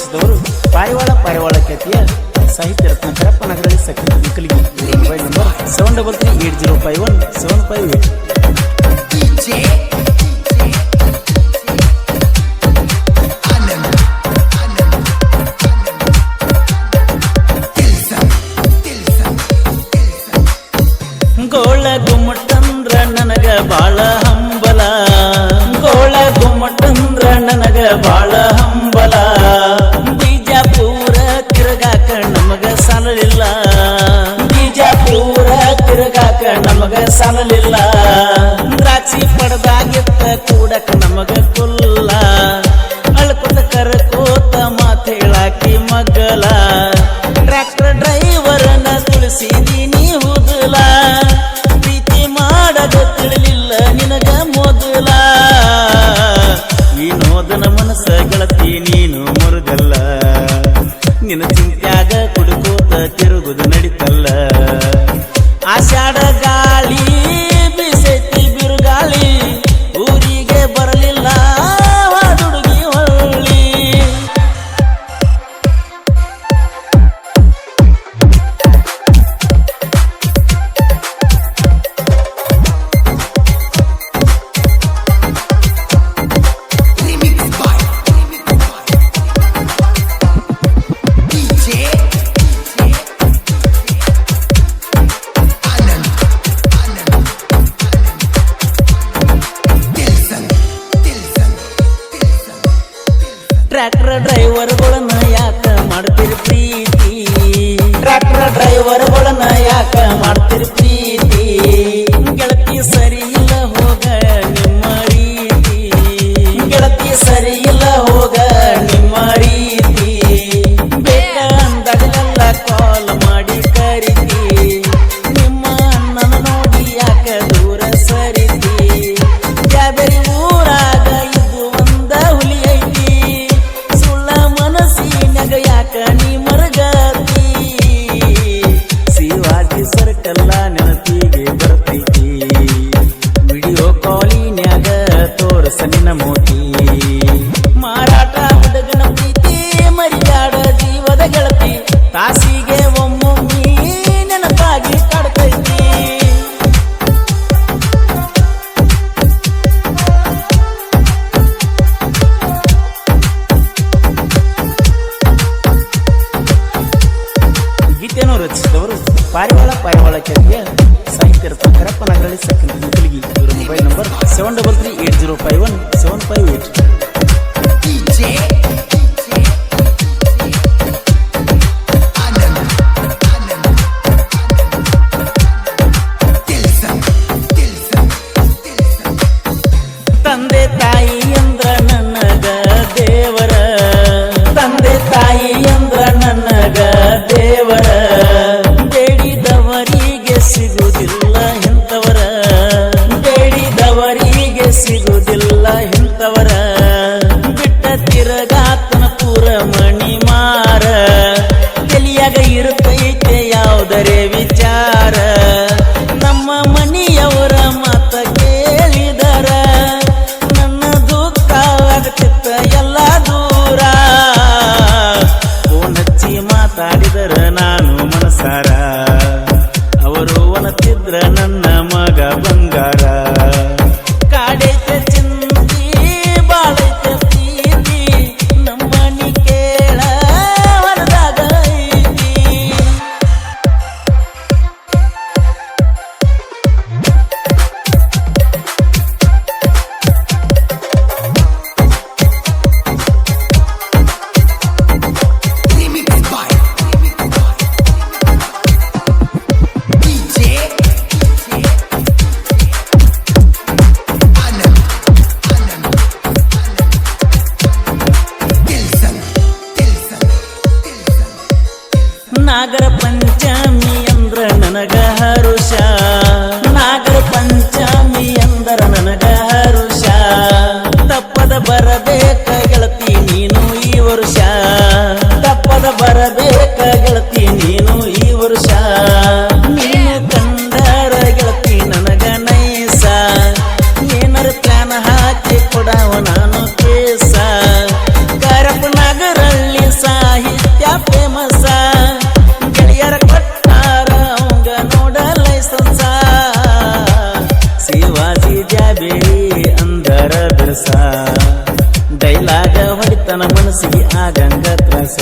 ರಚಿಸಿದವರು ಪಾರಿವಾಳ ಖ್ಯಾತಿಯ ಸಾಹಿತ್ಯ ರತ್ನ ಕರಪ್ಪ ನಗರದಲ್ಲಿ ಸಕ್ರಿಯ ಮಕ್ಕಳಿಗೆ ಮೊಬೈಲ್ ನಂಬರ್ 7338051758. ಗೋಳ ಗುಮ್ಮಟಂದ್ರ ನನಗ ಬಾಳ ಹಂಬಲ, ಗೋಳ ಗುಮ್ಮಟಂದ್ರ ನನಗ ಬಾಳ ಹಂಬಲ. ಬಿಜಾಪುರ ತಿರುಗಾಕ ನಮಗ ಸಾಲಲಿಲ್ಲ, ಬಿಜಾಪುರ ತಿರುಗಾಕ ನಮಗ ಸಾಲಲಿಲ್ಲ. ದ್ರಾಕ್ಷಿ ಪಡದಾಗಿತ್ತ ಕೂಡಕ ನಮಗ ಕುಲ್ಲ, ಅಳ್ಕೋತ ಕರ್ಕೋತ ಮಾತ ಹೇಳಾಕಿ ಮಗಲ. ಟ್ರ್ಯಾಕ್ಟರ್ ಡ್ರೈವರ್ನ ತುಳಿಸಿದೀನಿ ಹುದಲ, ಪ್ರೀತಿ ಮಾಡದ ತಿಳಿಲಿಲ್ಲ ನಿನಗ ಮೊದಲ. ವಿನೋದನ ಮನಸ್ಸ ಗೆಳತಿ ನೀನು ಮುರುಗಲ್ಲ, ನಿನ್ನ ಚಿಂತ್ಯಾಗ ಕುಡುಕೋತ ತಿರುಗುದು ನಡಿತಲ್ಲ. ಆಷಾಢ ಗಾಳಿ ಬಿಸೈತಿ ಬಿರುಗಾಳಿ, ಊರಿಗೆ ಬರಲಿಲ್ಲ ಹುಡುಗಿ ಹೊಳ್ಳಿ. ಟ್ರ್ಯಾಕ್ಟರ್ ಡ್ರೈವರ್ಗಳನ್ನ ಯಾಕ ಮಾಡ್ತೀರಿ ಪ್ರೀತಿ, ಟ್ರ್ಯಾಕ್ಟರ್ ಡ್ರೈವರ್ಗಳನ್ನ ಯಾಕ ಮಾಡ್ತೀರಿ ಪ್ರೀತಿ. ಗೆಳತಿ ಸರಿ ಇಲ್ಲ ಹೋಗ ನಿಮ್ಮ ರೀತಿ, ಗೆಳತಿ ಸರಿ ಇಲ್ಲ ಹೋಗ ನಿಮ್ಮ ರೀತಿ. ಬೇಕ ಅಂದಾಗಲೆಲ್ಲ ಕಾಲ್ ಮಾಡಿ ಕರಿತಿ, ನಿಮ್ಮ ಅಣ್ಣನ ನೋಡಿ ಯಾಕ ದೂರ ಸರಿತಿ. ಬ್ಯಾಬೇರಿ ಊರಾಗ ಇದು ಒಂದ ಹುಲಿ ಐತಿ, ಮನಸ್ಸಿನಾಗ ಯಾಕ ನೀ ಮರಗತಿ. ಶಿವಾಜಿ ಸರ್ಕಲ್ಲ ನೆನಪಿಗೆ ಬರ್ತೈತಿ, ವಿಡಿಯೋ ಕಾಲಿನ್ಯಾಗ ತೋರಸ ನಿನ್ನ ಮೋತಿ. ಮಾರಾಟ ಹುಡುಗನ ಪ್ರೀತಿ ಮರಿಯಾಡ ಜೀವದ ಗೆಳತಿ, ತಾಸಿಗೆ ಒಮ್ಮೊಮ್ಮಿ ನೆನಪಾಗಿ ಕಾಡ್ತೈತಿ. ಗೀತೆಯನ್ನು ರಚಿಸಿದವರು ಪಾರಿವಾಳ ಖ್ಯಾತಿಯ ಸಾಹಿತ್ಯ ರತ್ನ ಕರಪ್ಪ ನಗರದಲ್ಲಿ ಸಕ್ರಿಯ ಮಕ್ಕಳಿಗೆ ಇವರ ಮೊಬೈಲ್ ನಂಬರ್ 7338051758. ತಂದೆ ತಾಯಿ ಅಂದ್ರ ನನಗ ದೇವರ, ತಂದೆ ತಾಯಿ ಅಂದ್ರ ನನಗ ದೇವರ. ಬೇಡಿದವರಿಗೆ ಸಿಗುವುದಿಲ್ಲ ಇಂಥವರ, ಬೇಡಿದವರಿಗೆ ಸಿಗುವುದಿಲ್ಲ ಇಂಥವರ. ಬಿಟ್ಟ ತಿರಗಾತನ ಪೂರ ಮಣಿ ಮಾರ, ತಲಿಯಾಗ ಇರುತ್ತೈತೆ ಯಾವುದರೇ ವಿಚಾರ. ನಮ್ಮ ಮನೆಯವರ ಮಾತ ಕೇಳಿದರ ನನ್ನ ದುಃಖ ಆಗತಿತ್ತ ಎಲ್ಲ ದೂರ. ಫೋನ್ ಹಚ್ಚಿ ಮಾತಾಡಿದರ ನಾನು ಮನಸಾರ, ಅವರು ಒನತಿದ್ರ ನನ್ನ ಮಗ ಬಂಗಾರ. ಕಾಡೈತೆ ಚಿಂತಿ ಬಾಳೈತೆ ಪ್ರೀತಿ, ನಮ್ಮನಿ ಕೇಳ ಹೊರದಾಗ ಐತಿ. ನಾಗರ ಪಂಚಮಿ ಅಂದ್ರ ನನಗ ಹರುಷ, ನಾಗರ ಪಂಚಮಿ ಅಂದ್ರ ನನಗ ಹರುಷ. ತಪ್ಪದ ಬರಬೇಕ ಗೆಳತಿ ನೀನು ಈ ವರುಷ, ತಪ್ಪದ ಬರಬೇಕ ಗೆಳತಿ ನೀನು ಈ ವರುಷ. ನೀನು ಕಂಡರ ಗೆಳತಿ ನನಗ ನೈಸ, ಏನರ ಪ್ಲಾನ್ ಹಾಕಿ ಕೊಡವ ನಾನು ಕೇಸ. ಕರಪ್ಪ ನಗರಲ್ಲಿ ಮನಸ್ಸಿಗೆ ಆಗಂಗ ತ್ರಾಸ